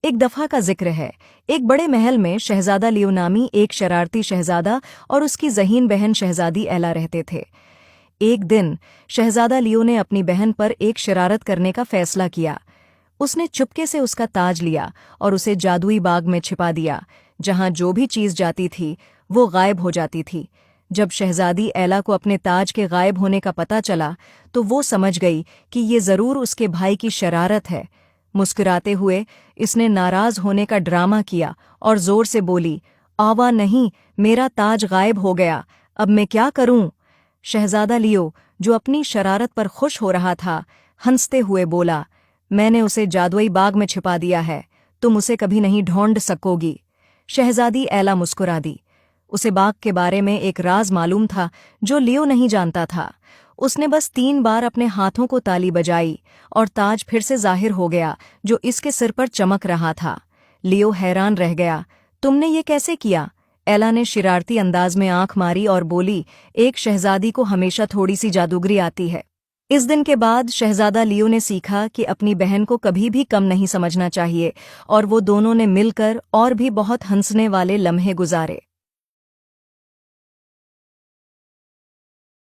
एक दफा का जिक्र है। एक बड़े महल में शहजादा लियो नामी एक शरारती शहजादा और उसकी ज़हीन बहन शहजादी एला रहते थे। एक दिन शहजादा लियो ने अपनी बहन पर एक शरारत करने का फैसला किया। उसने चुपके से उसका ताज लिया और उसे जादुई बाग में छिपा दिया, जहां जो भी चीज जाती थी वो गायब हो जाती थी। जब शहजादी एला को अपने ताज के गायब होने का पता चला तो वो समझ गई कि ये जरूर उसके भाई की शरारत है। मुस्कुराते हुए इसने नाराज होने का ड्रामा किया और जोर से बोली, आवा नहीं, मेरा ताज गायब हो गया, अब मैं क्या करूं? शहजादा लियो, जो अपनी शरारत पर खुश हो रहा था, हंसते हुए बोला, मैंने उसे जादुई बाग में छिपा दिया है, तुम उसे कभी नहीं ढूंढ सकोगी। शहजादी एला मुस्कुरा दी। उसे बाग के बारे में एक राज मालूम था जो लियो नहीं जानता था। उसने बस 3 बार अपने हाथों को ताली बजाई और ताज फिर से जाहिर हो गया, जो इसके सिर पर चमक रहा था। लियो हैरान रह गया, तुमने ये कैसे किया? एला ने शरारती अंदाज में आंख मारी और बोली, एक शहजादी को हमेशा थोड़ी सी जादूगरी आती है। इस दिन के बाद शहजादा लियो ने सीखा कि अपनी बहन को कभी भी कम नहीं समझना चाहिए और वो दोनों ने मिलकर और भी बहुत हंसने वाले लम्हे गुजारे।